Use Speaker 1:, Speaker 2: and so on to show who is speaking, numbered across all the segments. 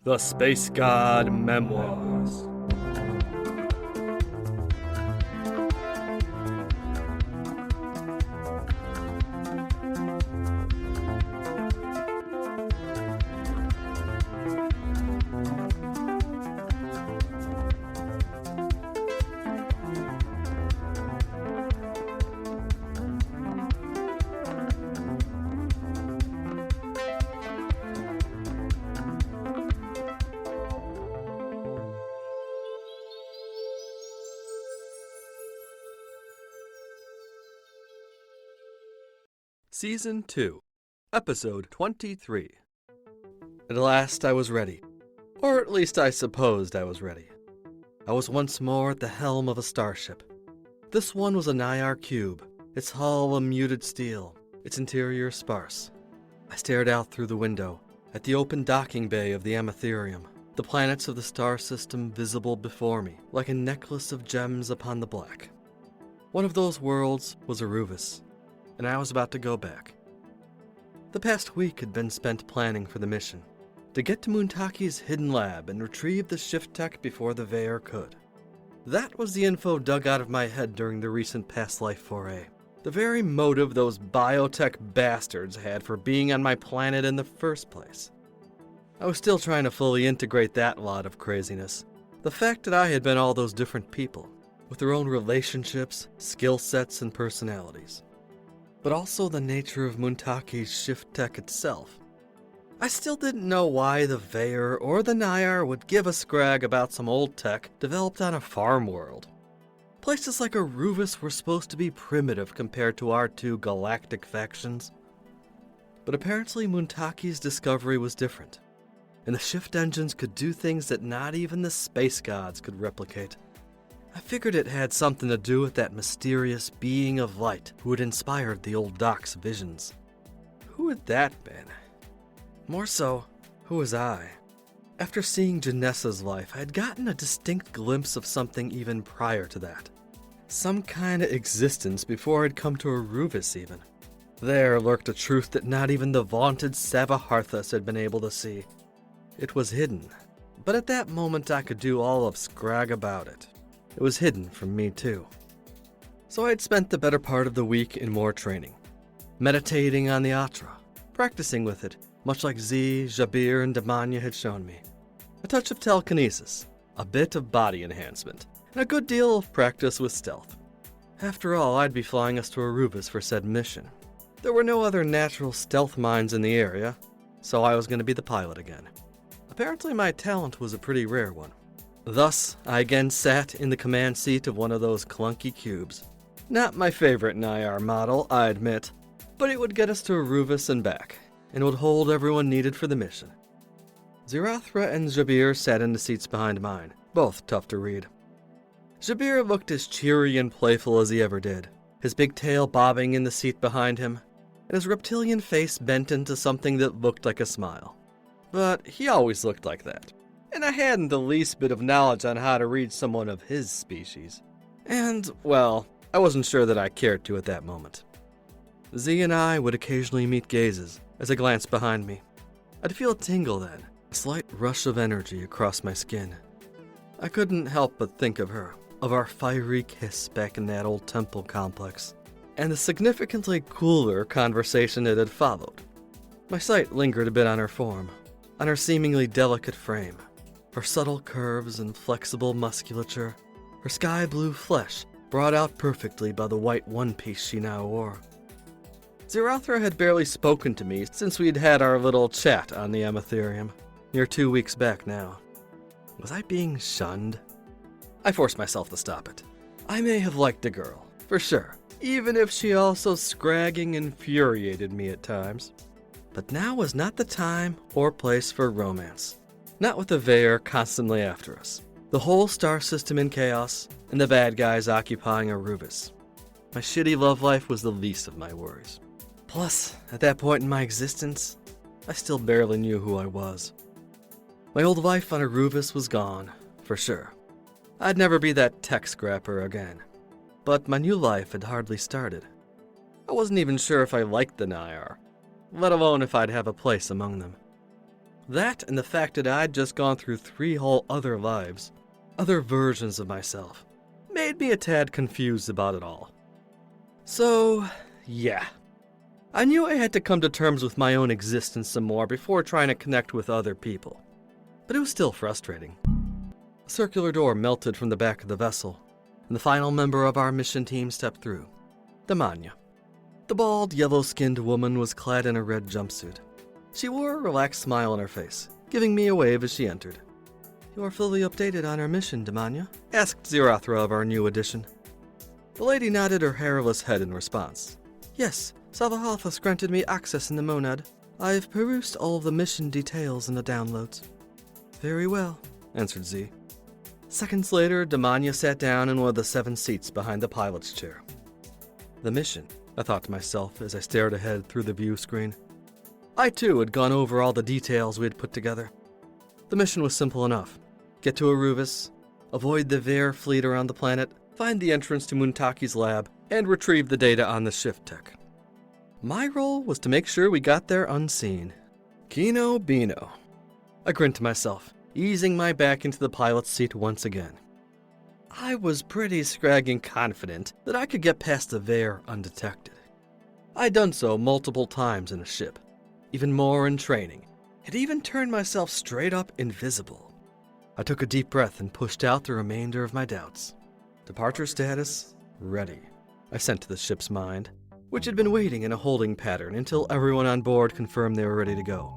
Speaker 1: The Space God Memoirs. Season 2, Episode 23. At last I was ready. Or at least I supposed I was ready. I was once more at the helm of a starship. This one was a Nyar cube, its hull a muted steel, its interior sparse. I stared out through the window, at the open docking bay of the Amatherium, the planets of the star system visible before me, like a necklace of gems upon the black. One of those worlds was Aruvis, and I was about to go back. The past week had been spent planning for the mission, to get to Muntaki's hidden lab and retrieve the shift tech before the Vaer could. That was the info dug out of my head during the recent past life foray. The very motive those biotech bastards had for being on my planet in the first place. I was still trying to fully integrate that lot of craziness. The fact that I had been all those different people, with their own relationships, skill sets, and personalities. But also the nature of Muntaki's shift tech itself. I still didn't know why the Vaer or the Nyar would give a scrag about some old tech developed on a farm world. Places like Aruvis were supposed to be primitive compared to our two galactic factions. But apparently Muntaki's discovery was different, and the shift engines could do things that not even the space gods could replicate. I figured it had something to do with that mysterious being of light who had inspired the old Doc's visions. Who had that been? More so, who was I? After seeing Janessa's life, I had gotten a distinct glimpse of something even prior to that. Some kind of existence before I'd come to Aruvis even. There lurked a truth that not even the vaunted Savaharthas had been able to see. It was hidden, but at that moment I could do all of scrag about it. It was hidden from me too. So I had spent the better part of the week in more training, meditating on the Atra, practicing with it, much like Z, Jabir, and Damanya had shown me. A touch of telekinesis, a bit of body enhancement, and a good deal of practice with stealth. After all, I'd be flying us to Aruvis for said mission. There were no other natural stealth mines in the area, so I was going to be the pilot again. Apparently my talent was a pretty rare one. Thus, I again sat in the command seat of one of those clunky cubes. Not my favorite Nyar model, I admit, but it would get us to Aruvis and back, and would hold everyone needed for the mission. Zirathra and Jabir sat in the seats behind mine, both tough to read. Jabir looked as cheery and playful as he ever did, his big tail bobbing in the seat behind him, and his reptilian face bent into something that looked like a smile. But he always looked like that. And I hadn't the least bit of knowledge on how to read someone of his species. And, well, I wasn't sure that I cared to at that moment. Z and I would occasionally meet gazes as I glanced behind me. I'd feel a tingle then, a slight rush of energy across my skin. I couldn't help but think of her, of our fiery kiss back in that old temple complex, and the significantly cooler conversation that had followed. My sight lingered a bit on her form, on her seemingly delicate frame. Her subtle curves and flexible musculature, her sky blue flesh brought out perfectly by the white one-piece she now wore. Zirathra had barely spoken to me since we'd had our little chat on the Amatherium, near 2 weeks back now. Was I being shunned? I forced myself to stop it. I may have liked the girl, for sure, even if she also scragging infuriated me at times. But now was not the time or place for romance. Not with the Vaer constantly after us, the whole star system in chaos, and the bad guys occupying Aruvis. My shitty love life was the least of my worries. Plus, at that point in my existence, I still barely knew who I was. My old life on Aruvis was gone, for sure. I'd never be that tech scrapper again. But my new life had hardly started. I wasn't even sure if I liked the Nyar, let alone if I'd have a place among them. That and the fact that I'd just gone through 3 whole other lives, other versions of myself, made me a tad confused about it all. So, yeah. I knew I had to come to terms with my own existence some more before trying to connect with other people. But it was still frustrating. A circular door melted from the back of the vessel, and the final member of our mission team stepped through. Demanya. The bald, yellow-skinned woman was clad in a red jumpsuit. She wore a relaxed smile on her face, giving me a wave as she entered. "You are fully updated on our mission, Demanya?" asked Zirathra of our new addition. The lady nodded her hairless head in response. "Yes, Savahalthus granted me access in the Monad. I've perused all of the mission details in the downloads." "Very well," answered Z. Seconds later, Demanya sat down in one of the 7 seats behind the pilot's chair. The mission, I thought to myself as I stared ahead through the view screen. I too had gone over all the details we had put together. The mission was simple enough. Get to Aruvis, avoid the Vaer fleet around the planet, find the entrance to Muntaki's lab, and retrieve the data on the shift tech. My role was to make sure we got there unseen. Kino Bino. I grinned to myself, easing my back into the pilot's seat once again. I was pretty scragging confident that I could get past the Vaer undetected. I'd done so multiple times in a ship, even more in training, had even turned myself straight up invisible. I took a deep breath and pushed out the remainder of my doubts. Departure status, ready, I sent to the ship's mind, which had been waiting in a holding pattern until everyone on board confirmed they were ready to go.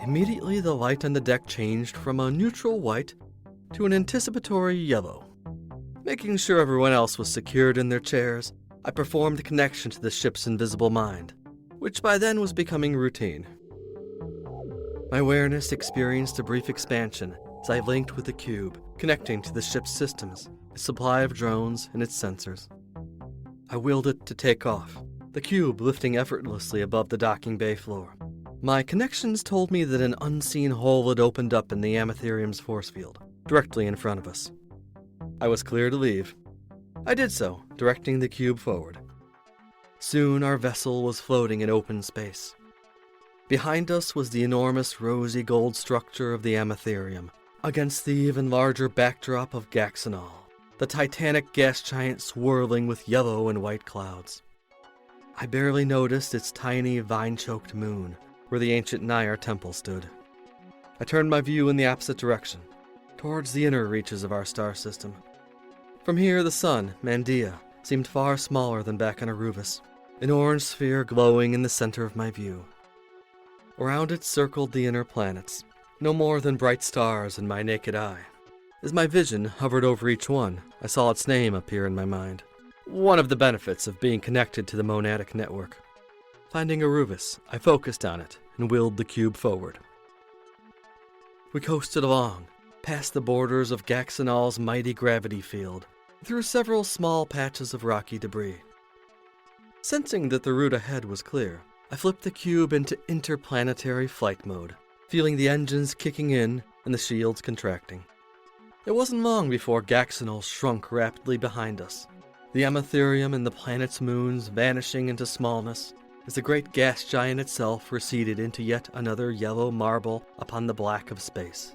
Speaker 1: Immediately, the light on the deck changed from a neutral white to an anticipatory yellow. Making sure everyone else was secured in their chairs, I performed the connection to the ship's invisible mind, which by then was becoming routine. My awareness experienced a brief expansion as I linked with the cube, connecting to the ship's systems, its supply of drones, and its sensors. I willed it to take off, the cube lifting effortlessly above the docking bay floor. My connections told me that an unseen hole had opened up in the Amatherium's force field, directly in front of us. I was clear to leave. I did so, directing the cube forward. Soon our vessel was floating in open space. Behind us was the enormous rosy gold structure of the Amatherium, against the even larger backdrop of Gaxanol, the titanic gas giant swirling with yellow and white clouds. I barely noticed its tiny vine-choked moon, where the ancient Nair temple stood. I turned my view in the opposite direction, towards the inner reaches of our star system. From here, the sun, Mandia, seemed far smaller than back on Aruvis, an orange sphere glowing in the center of my view. Around it circled the inner planets, no more than bright stars in my naked eye. As my vision hovered over each one, I saw its name appear in my mind. One of the benefits of being connected to the monadic network. Finding Aruvis, I focused on it and willed the cube forward. We coasted along, past the borders of Gaxanol's mighty gravity field, through several small patches of rocky debris. Sensing that the route ahead was clear, I flipped the cube into interplanetary flight mode, feeling the engines kicking in and the shields contracting. It wasn't long before Gaxanol shrunk rapidly behind us, the Amatherium and the planet's moons vanishing into smallness, as the great gas giant itself receded into yet another yellow marble upon the black of space.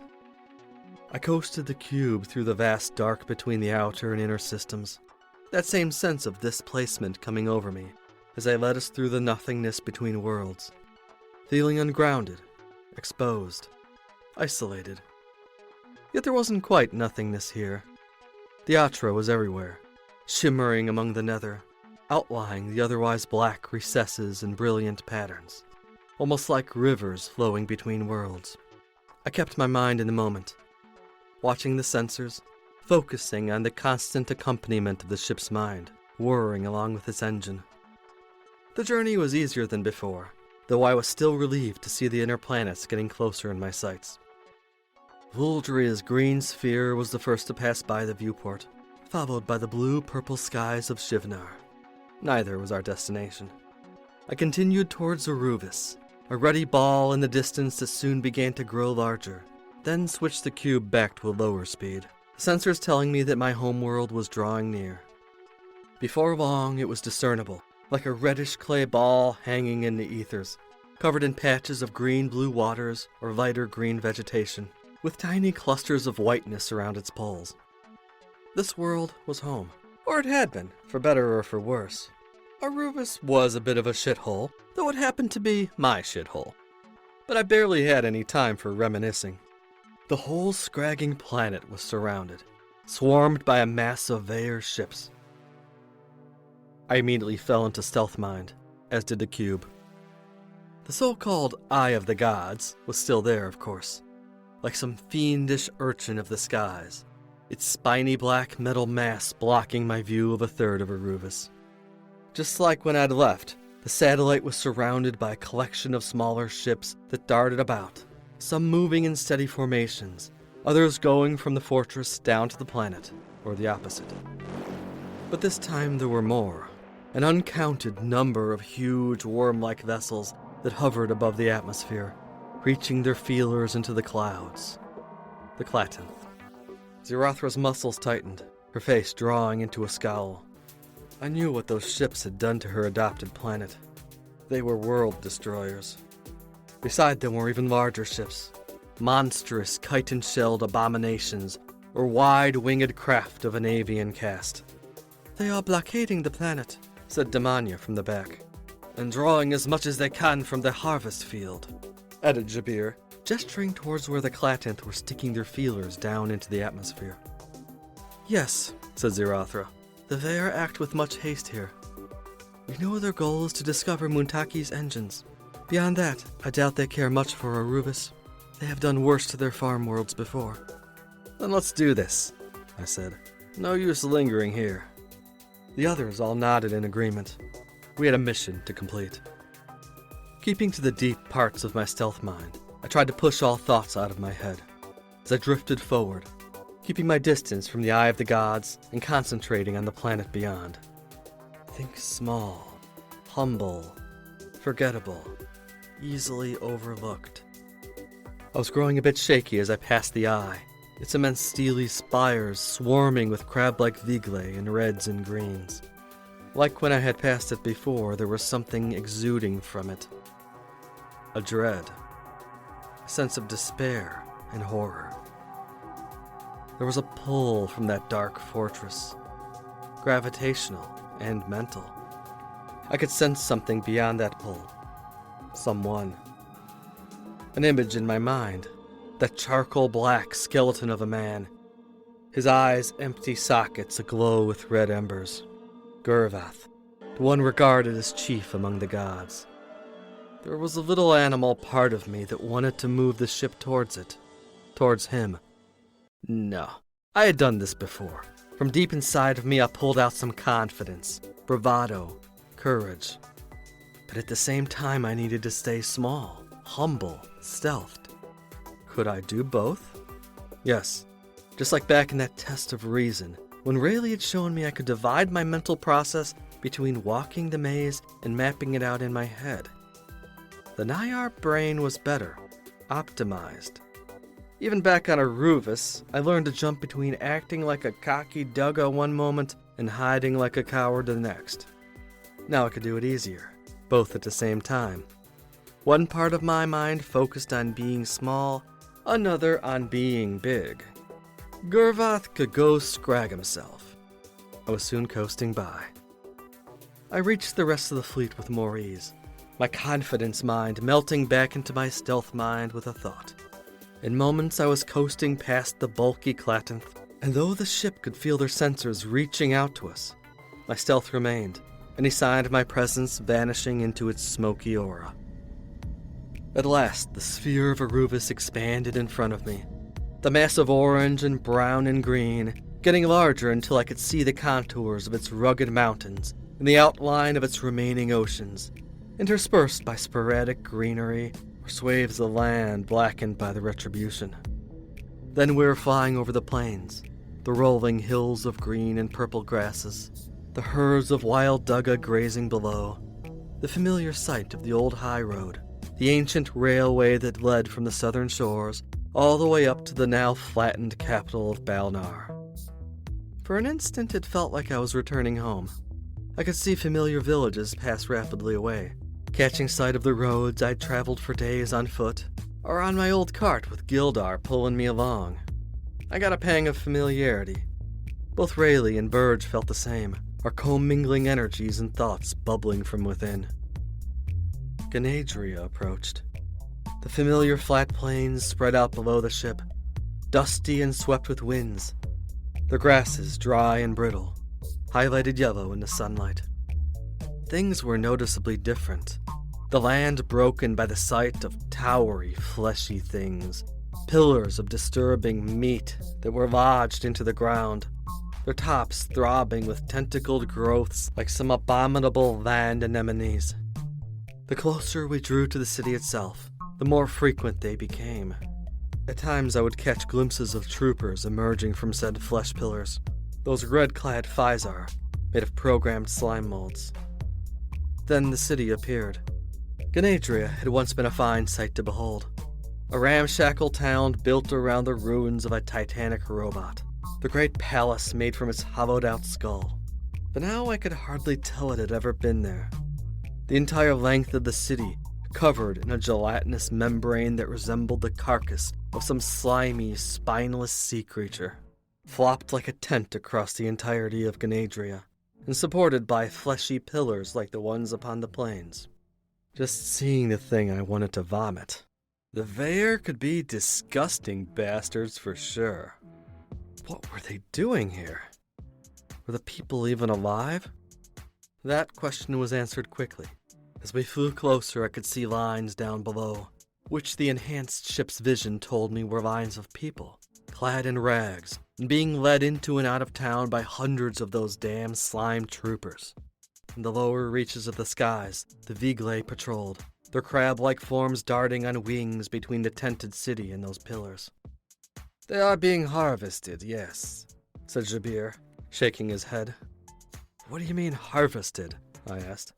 Speaker 1: I coasted the cube through the vast dark between the outer and inner systems, that same sense of displacement coming over me as I led us through the nothingness between worlds, feeling ungrounded, exposed, isolated. Yet there wasn't quite nothingness here. The Atra was everywhere, shimmering among the nether, outlining the otherwise black recesses and brilliant patterns, almost like rivers flowing between worlds. I kept my mind in the moment, watching the sensors, focusing on the constant accompaniment of the ship's mind, whirring along with its engine. The journey was easier than before, though I was still relieved to see the inner planets getting closer in my sights. Vuldria's green sphere was the first to pass by the viewport, followed by the blue-purple skies of Shivnar. Neither was our destination. I continued towards Aruvis, a ruddy ball in the distance that soon began to grow larger, then switched the cube back to a lower speed, sensors telling me that my homeworld was drawing near. Before long, it was discernible, like a reddish clay ball hanging in the ethers, covered in patches of green-blue waters or lighter green vegetation, with tiny clusters of whiteness around its poles. This world was home, or it had been, for better or for worse. Aruvis was a bit of a shithole, though it happened to be my shithole. But I barely had any time for reminiscing. The whole scragging planet was surrounded, swarmed by a mass of Vaer ships. I immediately fell into stealth mind, as did the cube. The so-called Eye of the Gods was still there, of course, like some fiendish urchin of the skies, its spiny black metal mass blocking my view of a third of Aruvis. Just like when I'd left, the satellite was surrounded by a collection of smaller ships that darted about, some moving in steady formations, others going from the fortress down to the planet, or the opposite. But this time there were more, an uncounted number of huge worm-like vessels that hovered above the atmosphere, reaching their feelers into the clouds. The Clatenth. Zirathra's muscles tightened, her face drawing into a scowl. I knew what those ships had done to her adopted planet. They were world destroyers. Beside them were even larger ships, monstrous chitin-shelled abominations, or wide-winged craft of an avian cast. "They are blockading the planet," said Damania from the back, "and drawing as much as they can from the harvest field," added Jabir, gesturing towards where the Clatenth were sticking their feelers down into the atmosphere. "Yes," said Zirathra, "the Vaer act with much haste here. We know their goal is to discover Muntaki's engines. Beyond that, I doubt they care much for Aruvis. They have done worse to their farm worlds before." "Then let's do this," I said. "No use lingering here." The others all nodded in agreement. We had a mission to complete. Keeping to the deep parts of my stealth mind, I tried to push all thoughts out of my head. As I drifted forward, keeping my distance from the Eye of the Gods and concentrating on the planet beyond. Think small, humble, forgettable, easily overlooked. I was growing a bit shaky as I passed the Eye, its immense steely spires swarming with crab-like viglae in reds and greens. Like when I had passed it before, there was something exuding from it. A dread, a sense of despair and horror. There was a pull from that dark fortress, gravitational and mental. I could sense something beyond that pull. Someone. An image in my mind, that charcoal black skeleton of a man, his eyes empty sockets aglow with red embers. Gurvath, the one regarded as chief among the gods. There was a little animal part of me that wanted to move the ship towards it, towards him. No, I had done this before. From deep inside of me I pulled out some confidence, bravado, courage. But at the same time I needed to stay small, humble, stealthed. Could I do both? Yes, just like back in that test of reason, when Rayleigh had shown me I could divide my mental process between walking the maze and mapping it out in my head. The Nayar brain was better, optimized. Even back on Aruvis, I learned to jump between acting like a cocky dugga one moment and hiding like a coward the next. Now I could do it easier, both at the same time. One part of my mind focused on being small, another on being big. Gurvath could go scrag himself. I was soon coasting by. I reached the rest of the fleet with more ease, my confidence mind melting back into my stealth mind with a thought. In moments I was coasting past the bulky Clatenth, and though the ship could feel their sensors reaching out to us, my stealth remained, any sign of my presence vanishing into its smoky aura. At last, the sphere of Aruvis expanded in front of me, the mass of orange and brown and green, getting larger until I could see the contours of its rugged mountains and the outline of its remaining oceans, interspersed by sporadic greenery or swathes of land blackened by the retribution. Then we were flying over the plains, the rolling hills of green and purple grasses, the herds of wild dugga grazing below, the familiar sight of the old high road, the ancient railway that led from the southern shores all the way up to the now flattened capital of Balnar. For an instant it felt like I was returning home. I could see familiar villages pass rapidly away, catching sight of the roads I'd traveled for days on foot, or on my old cart with Gildar pulling me along. I got a pang of familiarity. Both Rayleigh and Burge felt the same, our commingling energies and thoughts bubbling from within. Ganadria approached. The familiar flat plains spread out below the ship, dusty and swept with winds. The grasses dry and brittle, highlighted yellow in the sunlight. Things were noticeably different. The land broken by the sight of towery, fleshy things, pillars of disturbing meat that were lodged into the ground, their tops throbbing with tentacled growths like some abominable land anemones. The closer we drew to the city itself, the more frequent they became. At times I would catch glimpses of troopers emerging from said flesh pillars, those red-clad Physar, made of programmed slime molds. Then the city appeared. Ganadria had once been a fine sight to behold. A ramshackle town built around the ruins of a titanic robot, the great palace made from its hollowed-out skull. But now I could hardly tell it had ever been there. The entire length of the city, covered in a gelatinous membrane that resembled the carcass of some slimy, spineless sea creature, flopped like a tent across the entirety of Ganadria, and supported by fleshy pillars like the ones upon the plains. Just seeing the thing, I wanted to vomit. The Vaer could be disgusting bastards for sure. What were they doing here? Were the people even alive? That question was answered quickly. As we flew closer, I could see lines down below, which the enhanced ship's vision told me were lines of people, clad in rags, and being led into and out of town by hundreds of those damn slime troopers. In the lower reaches of the skies, the Vigle patrolled, their crab-like forms darting on wings between the tented city and those pillars. "They are being harvested, yes," said Jabir, shaking his head. "What do you mean, harvested?" I asked.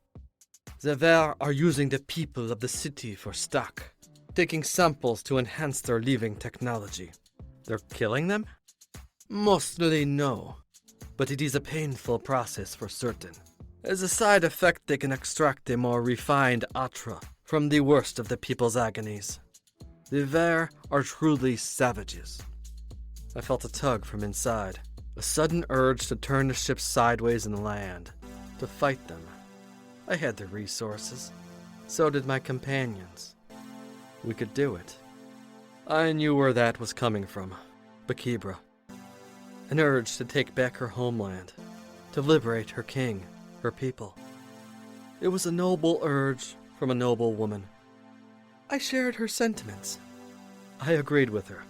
Speaker 1: "The Vaer are using the people of the city for stock, taking samples to enhance their living technology." "They're killing them?" "Mostly no, but it is a painful process for certain. As a side effect, they can extract a more refined atra from the worst of the people's agonies. The Vaer are truly savages." I felt a tug from inside, a sudden urge to turn the ship sideways and land, to fight them. I had the resources. So did my companions. We could do it. I knew where that was coming from. Bakibra. An urge to take back her homeland, to liberate her king, her people. It was a noble urge from a noble woman. I shared her sentiments. I agreed with her.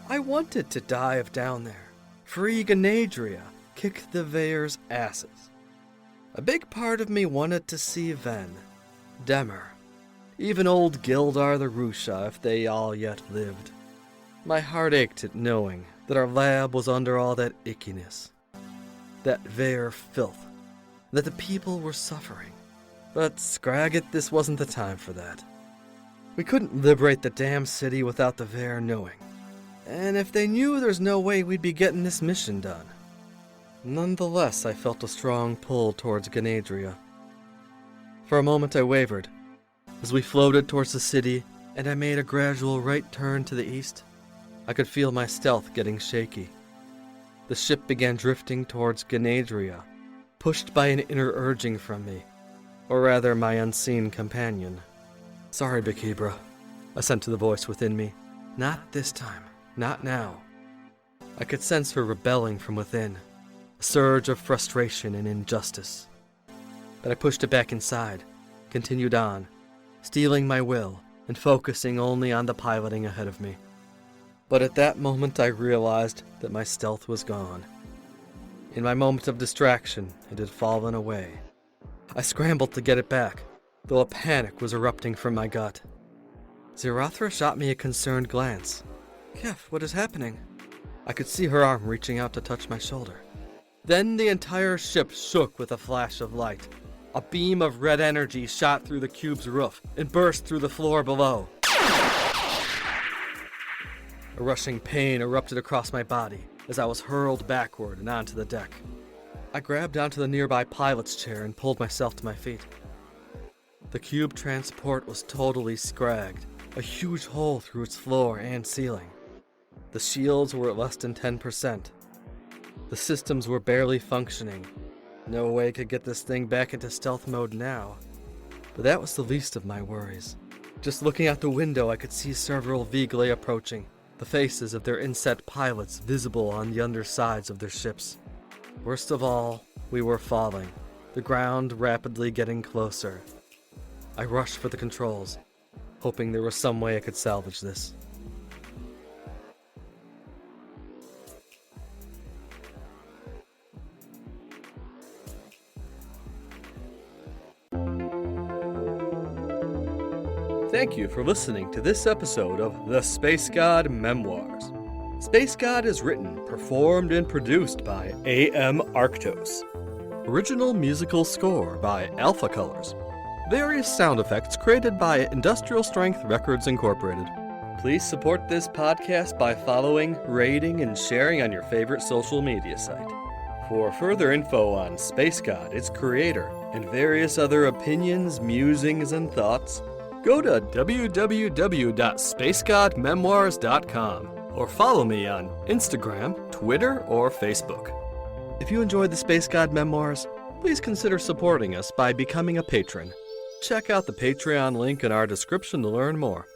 Speaker 1: I wanted to dive down there, free Ganadria, kick the Vaer's asses. A big part of me wanted to see Ven, Demer, even old Gildar the Rusha if they all yet lived. My heart ached at knowing that our lab was under all that ickiness, that Vaer filth, that the people were suffering. But scrag this wasn't the time for that. We couldn't liberate the damn city without the Vaer knowing. And if they knew, there's no way we'd be getting this mission done. Nonetheless, I felt a strong pull towards Ganadria. For a moment I wavered, as we floated towards the city, and I made a gradual right turn to the east. I could feel my stealth getting shaky. The ship began drifting towards Ganadria, pushed by an inner urging from me, or rather my unseen companion. "Sorry, Bakibra," I sent to the voice within me. "Not this time. Not now." I could sense her rebelling from within, a surge of frustration and injustice. But I pushed it back inside, continued on, steeling my will and focusing only on the piloting ahead of me. But at that moment I realized that my stealth was gone. In my moment of distraction, it had fallen away. I scrambled to get it back, though a panic was erupting from my gut. Zirathra shot me a concerned glance. "Keph, what is happening?" I could see her arm reaching out to touch my shoulder. Then the entire ship shook with a flash of light. A beam of red energy shot through the cube's roof and burst through the floor below. A rushing pain erupted across my body as I was hurled backward and onto the deck. I grabbed onto the nearby pilot's chair and pulled myself to my feet. The cube transport was totally scragged, a huge hole through its floor and ceiling. The shields were at less than 10%. The systems were barely functioning. No way I could get this thing back into stealth mode now. But that was the least of my worries. Just looking out the window, I could see several Vigley approaching, the faces of their inset pilots visible on the undersides of their ships. Worst of all, we were falling, the ground rapidly getting closer. I rushed for the controls, hoping there was some way I could salvage this. Thank you for listening to this episode of The Space God Memoirs. Space God is written, performed, and produced by A.M. Arctos. Original musical score by Alpha Colors. Various sound effects created by Industrial Strength Records Incorporated. Please support this podcast by following, rating, and sharing on your favorite social media site. For further info on Space God, its creator, and various other opinions, musings, and thoughts, go to www.spacegodmemoirs.com or follow me on Instagram, Twitter, or Facebook. If you enjoyed the Space God Memoirs, please consider supporting us by becoming a patron. Check out the Patreon link in our description to learn more.